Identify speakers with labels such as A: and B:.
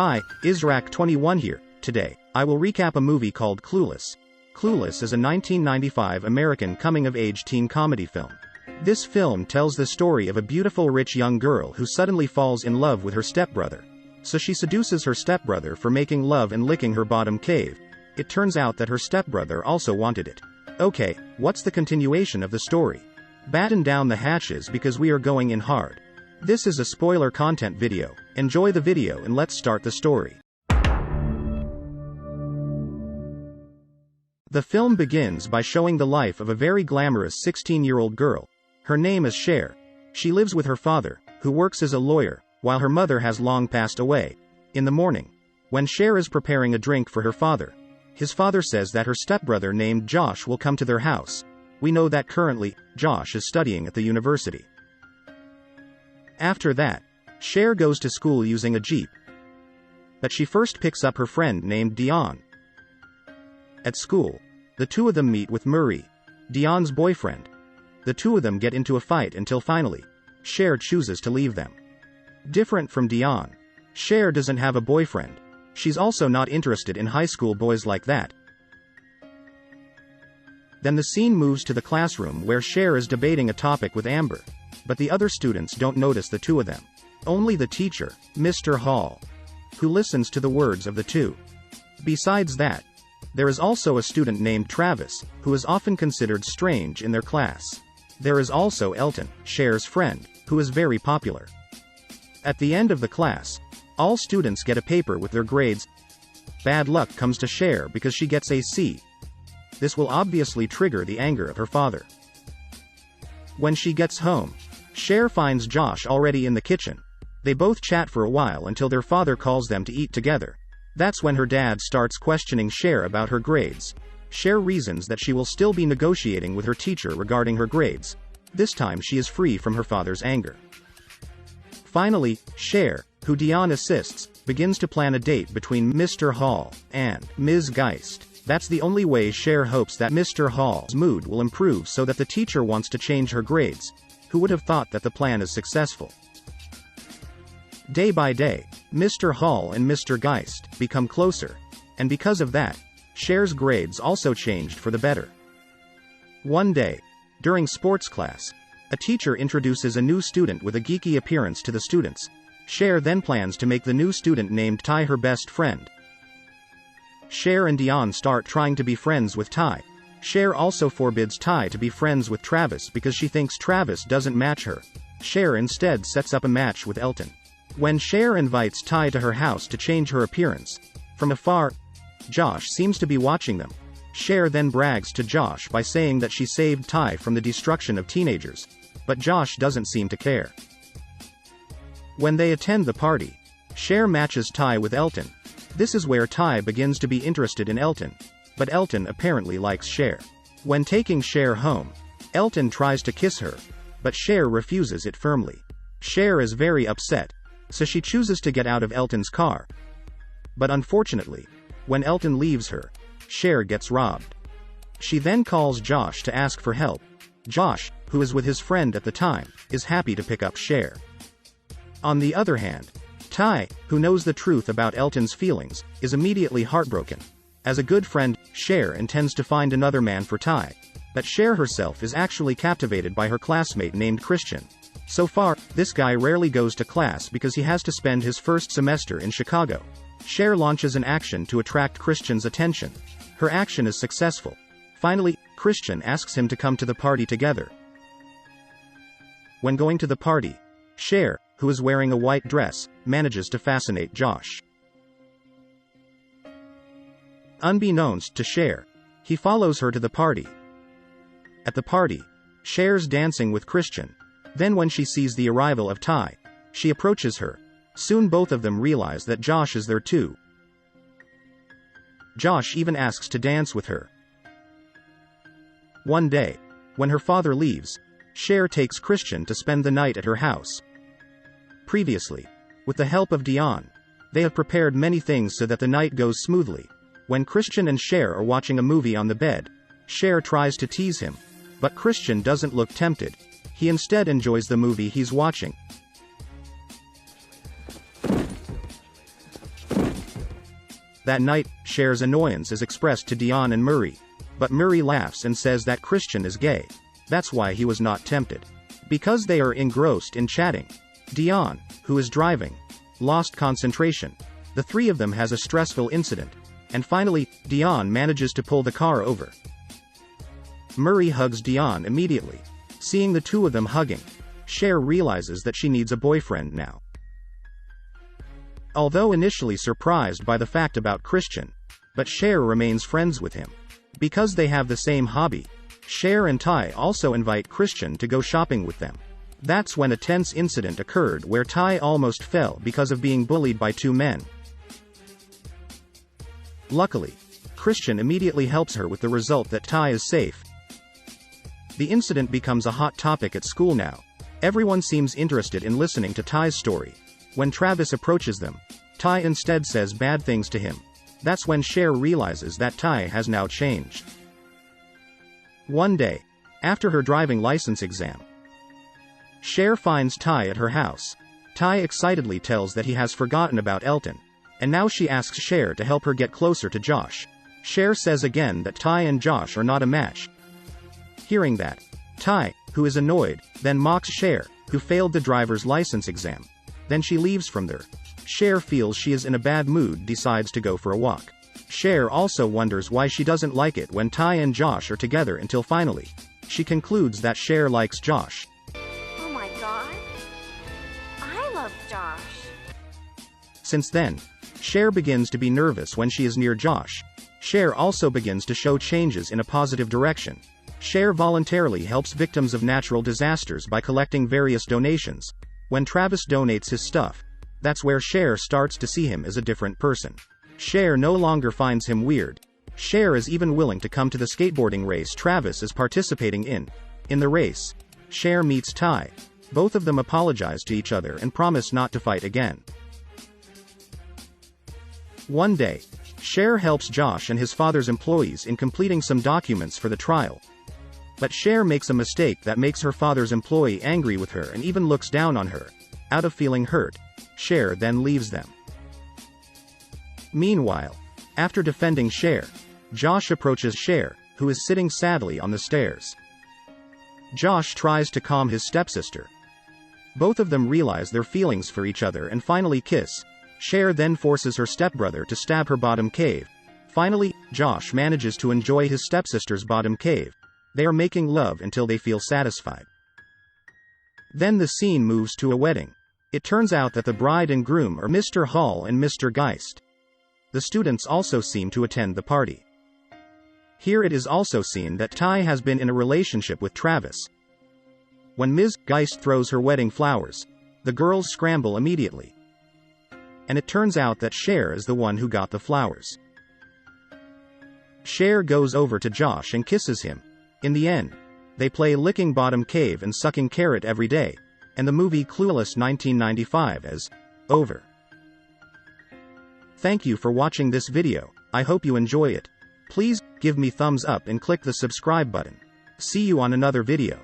A: Hi, Israq21 here. Today, I will recap a movie called Clueless. Clueless is a 1995 American coming-of-age teen comedy film. This film tells the story of a beautiful rich young girl who suddenly falls in love with her stepbrother. So she seduces her stepbrother for making love and licking her bottom cave. It turns out that her stepbrother also wanted it. Okay, what's the continuation of the story? Batten down the hatches because we are going in hard. This is a spoiler content video. Enjoy the video and let's start the story. The film begins by showing the life of a very glamorous 16-year-old girl. Her name is Cher. She lives with her father, who works as a lawyer, while her mother has long passed away. In the morning, when Cher is preparing a drink for her father, his father says that her stepbrother named Josh will come to their house. We know that currently, Josh is studying at the university. After that, Cher goes to school using a Jeep. But she first picks up her friend named Dion. At school, the two of them meet with Murray, Dion's boyfriend. The two of them get into a fight until finally, Cher chooses to leave them. Different from Dion, Cher doesn't have a boyfriend. She's also not interested in high school boys like that. Then the scene moves to the classroom where Cher is debating a topic with Amber. But the other students don't notice the two of them. Only the teacher, Mr. Hall, who listens to the words of the two. Besides that, there is also a student named Travis, who is often considered strange in their class. There is also Elton, Cher's friend, who is very popular. At the end of the class, all students get a paper with their grades. Bad luck comes to Cher because she gets a C. This will obviously trigger the anger of her father. When she gets home, Cher finds Josh already in the kitchen. They both chat for a while until their father calls them to eat together. That's when her dad starts questioning Cher about her grades. Cher reasons that she will still be negotiating with her teacher regarding her grades. This time she is free from her father's anger. Finally, Cher, who Dion assists, begins to plan a date between Mr. Hall and Ms. Geist. That's the only way Cher hopes that Mr. Hall's mood will improve so that the teacher wants to change her grades. Who would have thought that the plan is successful? Day by day, Mr. Hall and Mr. Geist become closer, and because of that, Cher's grades also changed for the better. One day, during sports class, a teacher introduces a new student with a geeky appearance to the students. Cher then plans to make the new student named Ty her best friend. Cher and Dion start trying to be friends with Ty. Cher also forbids Ty to be friends with Travis because she thinks Travis doesn't match her. Cher instead sets up a match with Elton. When Cher invites Ty to her house to change her appearance, from afar, Josh seems to be watching them. Cher then brags to Josh by saying that she saved Ty from the destruction of teenagers, but Josh doesn't seem to care. When they attend the party, Cher matches Ty with Elton. This is where Ty begins to be interested in Elton. But Elton apparently likes Cher. When taking Cher home, Elton tries to kiss her, but Cher refuses it firmly. Cher is very upset, so she chooses to get out of Elton's car. But unfortunately, when Elton leaves her, Cher gets robbed. She then calls Josh to ask for help. Josh, who is with his friend at the time, is happy to pick up Cher. On the other hand, Ty, who knows the truth about Elton's feelings, is immediately heartbroken. As a good friend, Cher intends to find another man for Ty. But Cher herself is actually captivated by her classmate named Christian. So far, this guy rarely goes to class because he has to spend his first semester in Chicago. Cher launches an action to attract Christian's attention. Her action is successful. Finally, Christian asks him to come to the party together. When going to the party, Cher, who is wearing a white dress, manages to fascinate Josh. Unbeknownst to Cher, he follows her to the party. At the party, Cher's dancing with Christian. Then when she sees the arrival of Ty, she approaches her. Soon both of them realize that Josh is there too. Josh even asks to dance with her. One day, when her father leaves, Cher takes Christian to spend the night at her house. Previously, with the help of Dion, they have prepared many things so that the night goes smoothly. When Christian and Cher are watching a movie on the bed, Cher tries to tease him, but Christian doesn't look tempted. He instead enjoys the movie he's watching. That night, Cher's annoyance is expressed to Dion and Murray. But Murray laughs and says that Christian is gay. That's why he was not tempted. Because they are engrossed in chatting. Dion, who is driving, lost concentration. The three of them has a stressful incident. And finally, Dion manages to pull the car over. Murray hugs Dion immediately. Seeing the two of them hugging, Cher realizes that she needs a boyfriend now. Although initially surprised by the fact about Christian, but Cher remains friends with him. Because they have the same hobby, Cher and Ty also invite Christian to go shopping with them. That's when a tense incident occurred where Ty almost fell because of being bullied by two men. Luckily, Christian immediately helps her with the result that Ty is safe. The incident becomes a hot topic at school now. Everyone seems interested in listening to Ty's story. When Travis approaches them, Ty instead says bad things to him. That's when Cher realizes that Ty has now changed. One day, after her driving license exam, Cher finds Ty at her house. Ty excitedly tells that he has forgotten about Elton, and now she asks Cher to help her get closer to Josh. Cher says again that Ty and Josh are not a match. Hearing that, Ty, who is annoyed, then mocks Cher, who failed the driver's license exam. Then she leaves from there. Cher feels she is in a bad mood, decides to go for a walk. Cher also wonders why she doesn't like it when Ty and Josh are together until finally, she concludes that Cher likes Josh.
B: Oh my god, I love Josh.
A: Since then, Cher begins to be nervous when she is near Josh. Cher also begins to show changes in a positive direction. Cher voluntarily helps victims of natural disasters by collecting various donations. When Travis donates his stuff, that's where Cher starts to see him as a different person. Cher no longer finds him weird. Cher is even willing to come to the skateboarding race Travis is participating in. In the race, Cher meets Ty. Both of them apologize to each other and promise not to fight again. One day, Cher helps Josh and his father's employees in completing some documents for the trial. But Cher makes a mistake that makes her father's employee angry with her and even looks down on her. Out of feeling hurt, Cher then leaves them. Meanwhile, after defending Cher, Josh approaches Cher, who is sitting sadly on the stairs. Josh tries to calm his stepsister. Both of them realize their feelings for each other and finally kiss. Cher then forces her stepbrother to stab her bottom cave. Finally, Josh manages to enjoy his stepsister's bottom cave. They are making love until they feel satisfied. Then the scene moves to a wedding. It turns out that the bride and groom are Mr. Hall and Mr. Geist. The students also seem to attend the party. Here it is also seen that Ty has been in a relationship with Travis. When Ms. Geist throws her wedding flowers, the girls scramble immediately. And it turns out that Cher is the one who got the flowers. Cher goes over to Josh and kisses him. In the end, they play licking bottom cave and sucking carrot every day, and the movie Clueless 1995 is over. Thank you for watching this video. I hope you enjoy it. Please give me thumbs up and click the subscribe button. See you on another video.